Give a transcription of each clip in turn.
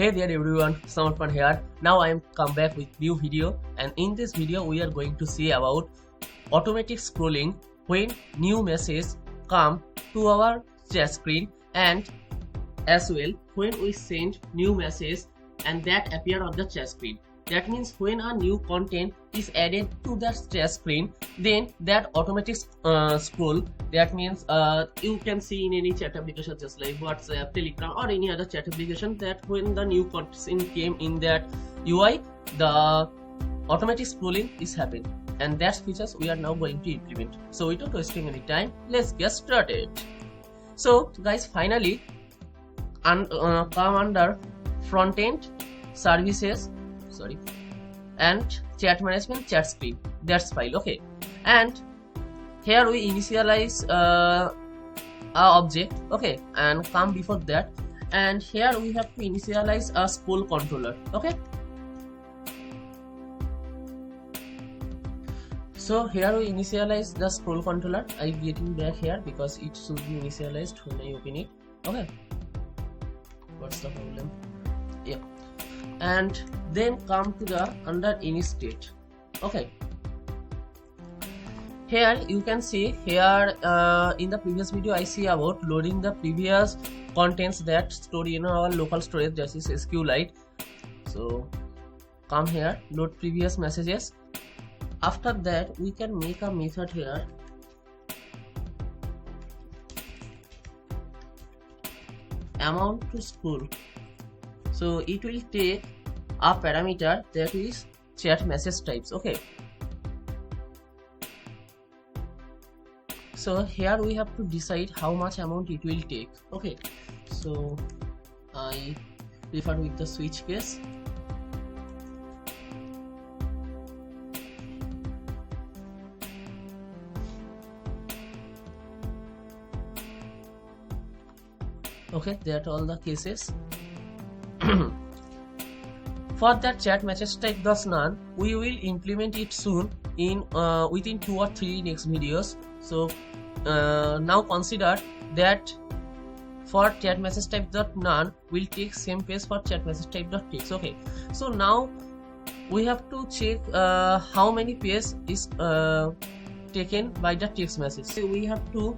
Hey there everyone, Samarpan here. Now I am come back with new video, and in this video we are going to see about automatic scrolling when new message come to our chat screen, and as well when we send new message and that appear on the chat screen. That means when a new content is added to the chat screen, then that automatic scroll, that means you can see in any chat application just like WhatsApp, Telegram or any other chat application, that when the new content came in that UI, the automatic scrolling is happening, and that features we are now going to implement. So without wasting any time, let's get started. So guys, finally come under front end services, and chat management chat screen, that's file. Okay, and here we initialize our object, okay, and come before that, and here we have to initialize a scroll controller. Okay, so here we initialize the scroll controller. I'm getting back here because it should be initialized when I open it. Okay, what's the problem? Yeah, and then come to the under any state. Okay, here you can see here in the previous video I see about loading the previous contents that stored in our local storage, that is SQLite. So come here, load previous messages. After that we can make a method here, amount to scroll. So it will take a parameter that is chat message types. Okay, so here we have to decide how much amount it will take. Okay, so I prefer with the switch case. Okay, that all the cases. For that chat message type does none, we will implement it soon in within 2 or 3 next videos. So now consider that for chat message type dot none will take same pace for chat message type dot text. Okay, so now we have to check how many pace is taken by the text message. So we have to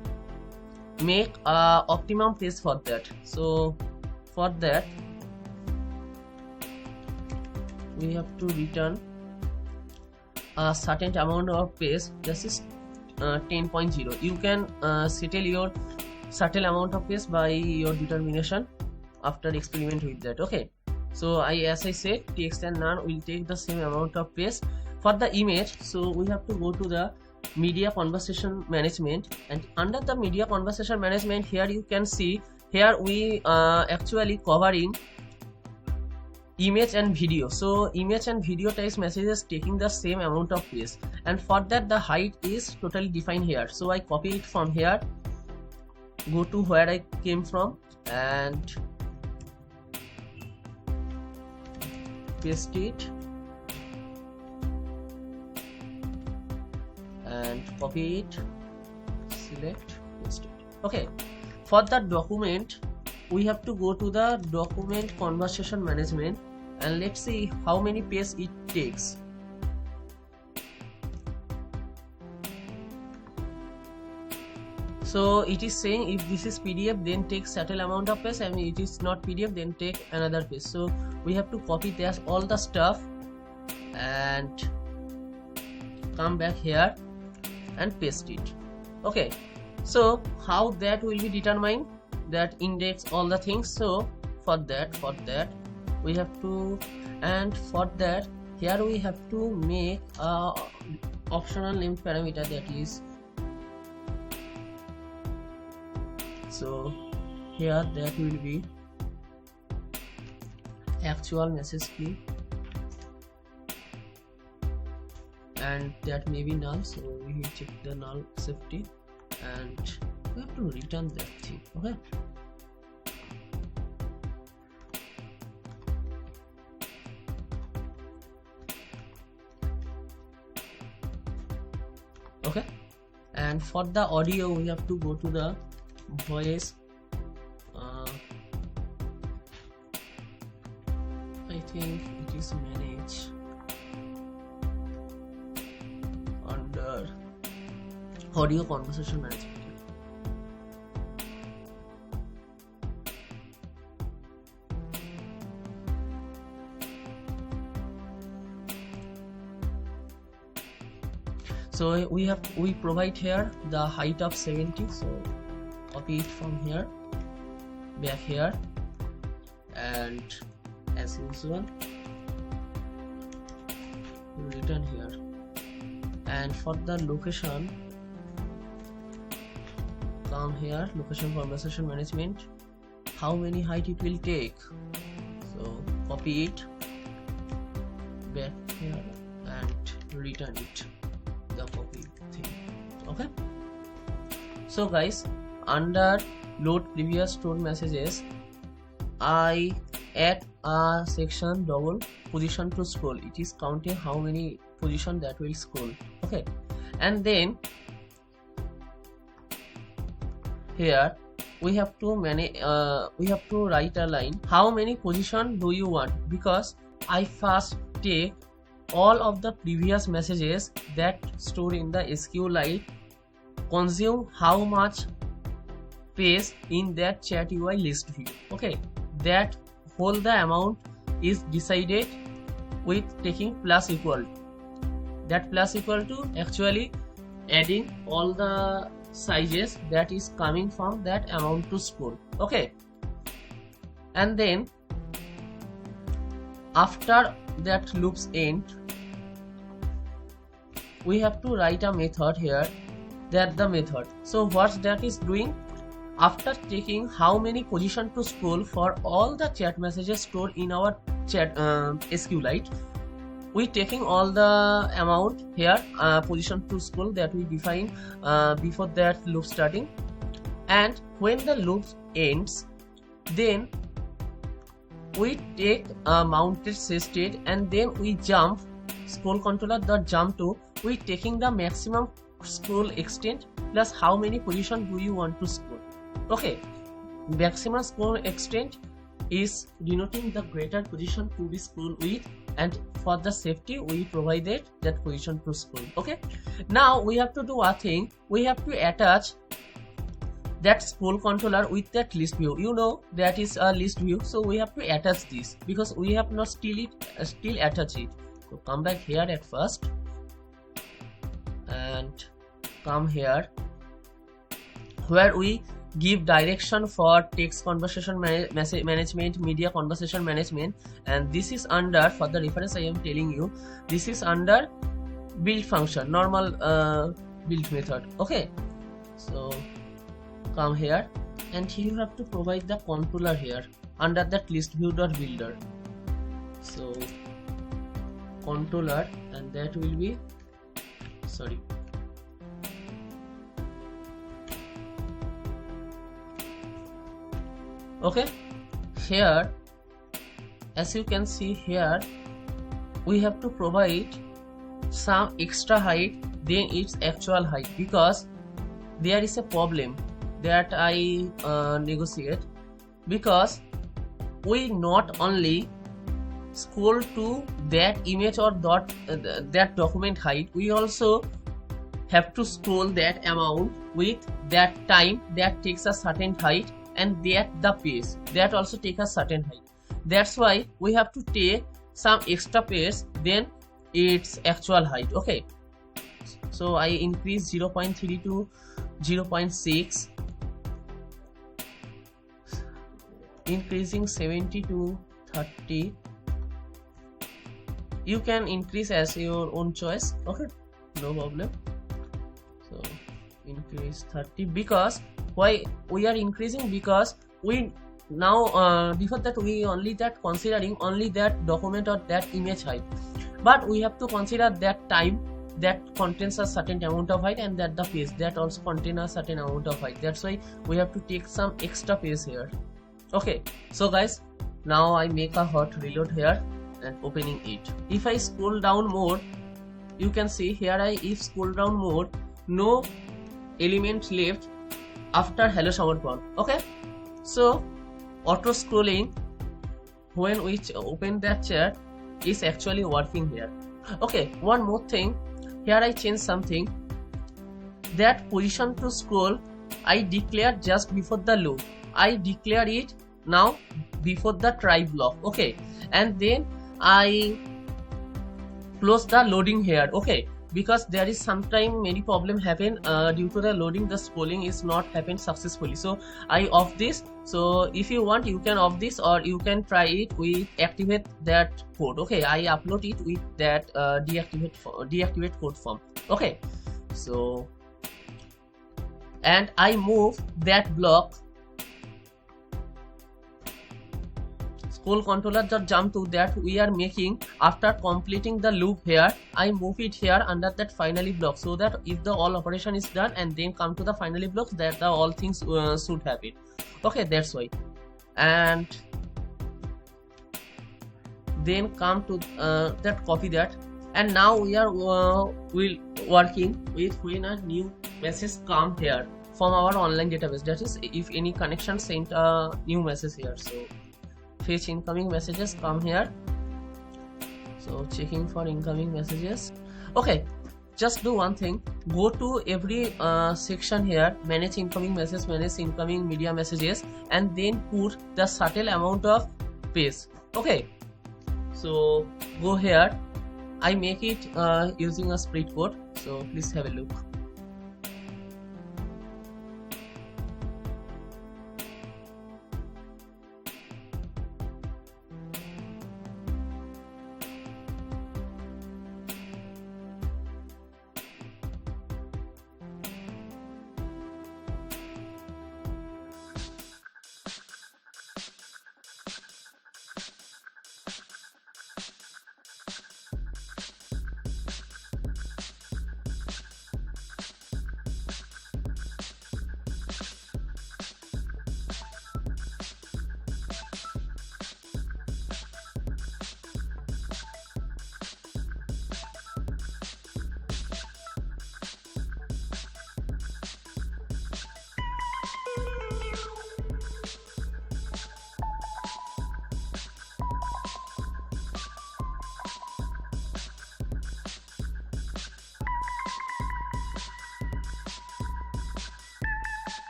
make optimum pace for that. So for that we have to return a certain amount of pace. This is 10.0. You can settle your certain amount of pace by your determination after experiment with that. Okay, so as I said, text and none will take the same amount of pace. For the image, so we have to go to the media conversation management, and under the media conversation management, here you can see here we actually covering image and video. So image and video types messages taking the same amount of space, and for that the height is totally defined here. So I copy it from here, go to where I came from and paste it, and copy it, select, paste it. Okay, for the document we have to go to the document conversation management, and let's see how many pages it takes. So it is saying if this is PDF then take certain amount of page, and it is not PDF then take another page. So we have to copy this all the stuff and come back here and paste it. Okay, so how that will be determined, that index all the things. So for that we have to, and for that here we have to make a optional length parameter, that is, so here that will be actual message key, and that may be null, so we will check the null safety, and we have to return that thing. Okay, okay, and for the audio we have to go to the voice think it is managed under audio conversation management. So we provide here the height of 70, so copy it from here back here, and as usual return here. And for the location, come here, location conversation management, how many height it will take, so copy it back here and return it, the copy thing. Okay, so guys, under load previous stored messages, I add a section double position to scroll. It is counting how many position that will scroll. Okay, and then here we have to write a line, how many position do you want, because I first take all of the previous messages that stored in the SQLite, consume how much space in that chat UI list view. Okay, that whole the amount is decided with taking plus equal. That plus equal to actually adding all the sizes that is coming from that amount to scroll. Okay, and then after that loops end, we have to write a method here, that the method. So what that is doing, after taking how many position to scroll for all the chat messages stored in our chat SQLite, we taking all the amount here, position to scroll that we define before that loop starting. And when the loop ends, then we take a mounted state, and then we jump scroll controller dot jump to, we taking the maximum scroll extent plus how many position do you want to scroll. Okay, maximum scroll extent is denoting the greater position to be scrolled with, and for the safety we provided that position to scroll. Okay, now we have to do a thing, we have to attach that scroll controller with that list view. You know that is a list view, so we have to attach this because we have not still attach it. So come back here at first and come here where we give direction for text conversation management, media conversation management, and this is under, for the reference I am telling you, this is under build function, normal build method. Okay, so come here and you have to provide the controller here under that list view dot builder. So controller, and that will be, sorry, okay, here as you can see here we have to provide some extra height than its actual height, because there is a problem that I negotiate, because we not only scroll to that image or that document height, we also have to scroll that amount with that time that takes a certain height, and that the pace that also take a certain height. That's why we have to take some extra pace than its actual height. Okay, so I increase 0.3 to 0.6, increasing 70 to 30. You can increase as your own choice. Okay, no problem. So increase 30, because why we are increasing, because we now before that we only that considering only that document or that image height, but we have to consider that time that contains a certain amount of height, and that the page that also contains a certain amount of height. That's why we have to take some extra page here. Okay, so guys, now I make a hot reload here and opening it. If I scroll down more, you can see here if scroll down more, no element left after hello Samarpan. Okay, so auto scrolling when we open that chat is actually working here. Okay, one more thing, here I change something, that position to scroll I declared just before the loop, I declare it now before the try block. Okay, and then I close the loading here. Okay, because there is sometime many problem happen due to the loading, the scrolling is not happen successfully, so I off this. So if you want, you can off this, or you can try it with activate that code. Okay, I upload it with that deactivate code form. Okay, so and I move that block, scroll controller just jump to that we are making after completing the loop here. I move it here under that finally block, so that if the all operation is done and then come to the finally blocks, that the all things should happen. Okay, that's why. And then come to that, copy that, and now we are working with when a new message come here from our online database, that is if any connection sent a new message here. So fetch incoming messages, come here, so checking for incoming messages. Okay, just do one thing, go to every section here, manage incoming messages, manage incoming media messages, and then put the certain amount of page. Okay, so go here, I make it using a split code, so please have a look.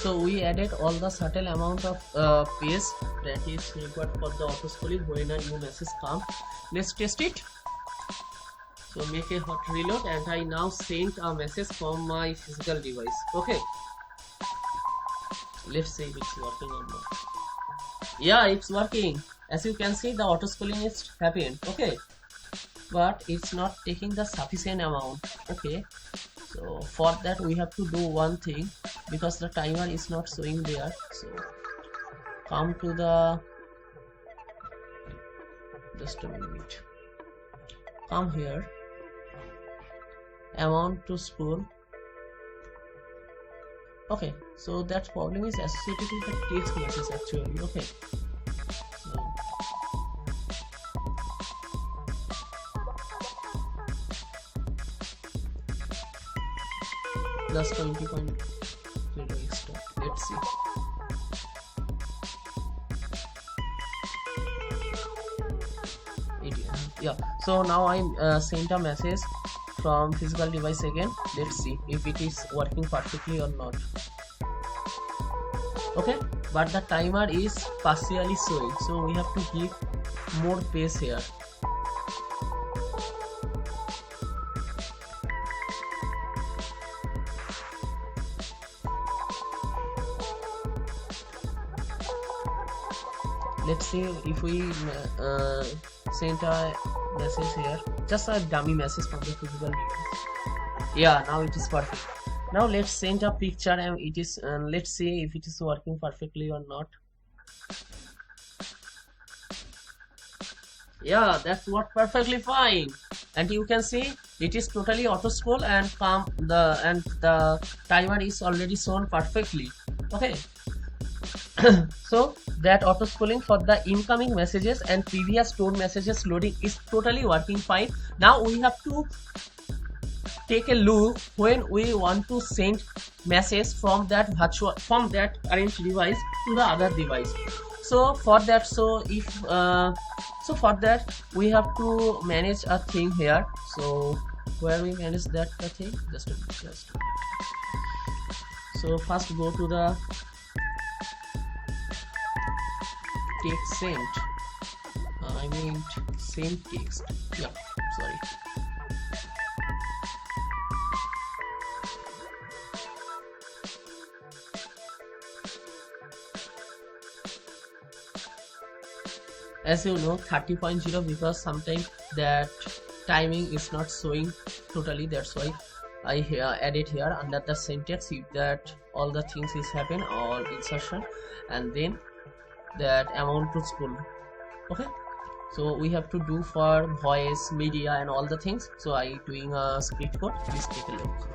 So we added all the certain amount of page that is required for the auto scrolling when a new message comes. Let's test it. So make a hot reload, and I now sent a message from my physical device. Okay, let's see if it's working or not. Yeah, it's working. As you can see, the auto scrolling is happened. Okay, but it's not taking the sufficient amount. Okay, so for that we have to do one thing, because the timer is not showing there. So come to the, just a minute, come here, amount to scroll. Okay, so that problem is associated with the text message actually. Okay, so plus 20.0 extra. Let's see. Yeah, so now I sent a message from physical device again. Let's see if it is working perfectly or not. Okay, but the timer is partially showing, so we have to give more pace here. Let's see if we send a message here, just a dummy message from the physical device. Yeah, now it is perfect. Now let's send a picture and it is let's see if it is working perfectly or not. Yeah, that worked perfectly fine, and you can see it is totally auto scroll and the timer is already shown perfectly. Okay. So that auto scrolling for the incoming messages and previous stored messages loading is totally working fine. Now we have to take a look when we want to send message from that current device to the other device. So for that, we have to manage a thing here. So where we manage that thing, just a minute. So first go to the text sent. I mean send text. Yeah, sorry. As you know, 30.0, because sometimes that timing is not showing totally, that's why I added here under the syntax if that all the things is happen or insertion and then that amount to scroll. Okay, so we have to do for voice, media and all the things. So I doing a script code, please take a look.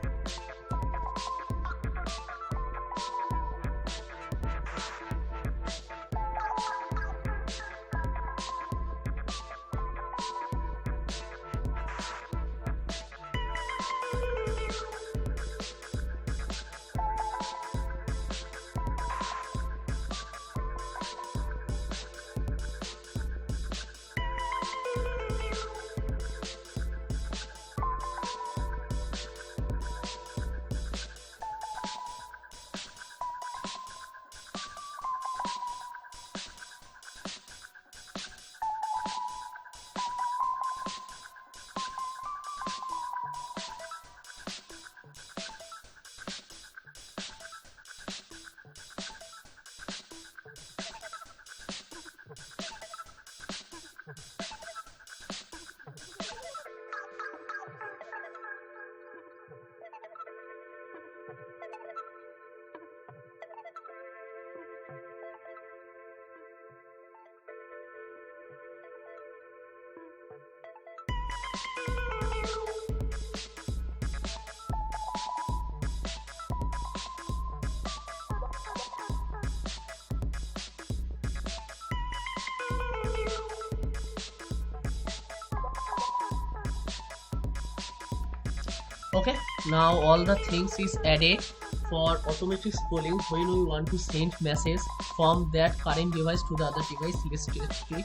Okay, now all the things is added for automatic scrolling when we want to send message from that current device to the other device. Let's test it.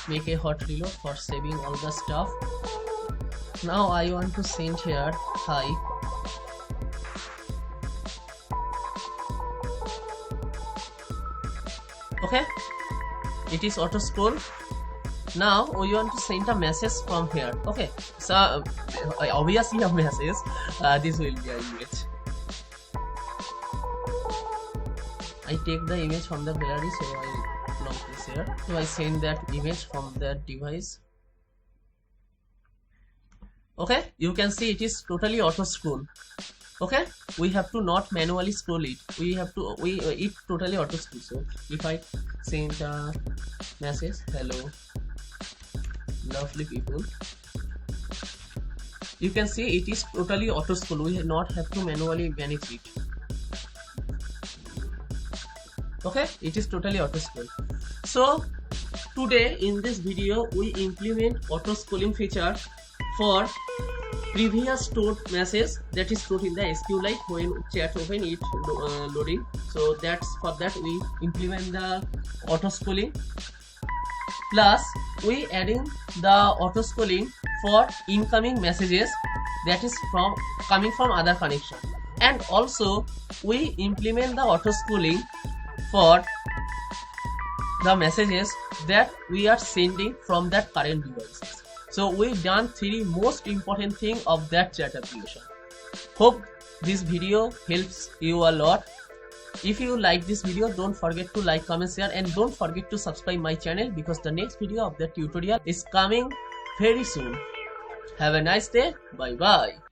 Make a hot reload for saving all the stuff. Now I want to send here hi. Okay, it is auto scroll. Now we want to send a message from here. Okay, so obviously a message, this will be an image. I take the image from the gallery, so I long this here. So I send that image from that device. Okay, you can see it is totally auto scroll. Okay, we have to not manually scroll it. We have to it totally auto scroll. So if I send a message, hello lovely people, you can see it is totally auto scroll. We not have to manually manage it. Okay, it is totally auto scroll. So today in this video we implement auto scrolling feature for previous stored message that is stored in the SQLite when chat open it loading. So that's for that we implement the auto scrolling, plus we adding the auto scrolling for incoming messages that is from coming from other connection, and also we implement the auto scrolling for the messages that we are sending from that current devices. So we've done 3 most important things of that chat application. Hope this video helps you a lot. If you like this video, don't forget to like, comment, share, and don't forget to subscribe my channel because the next video of the tutorial is coming very soon. Have a nice day. Bye bye.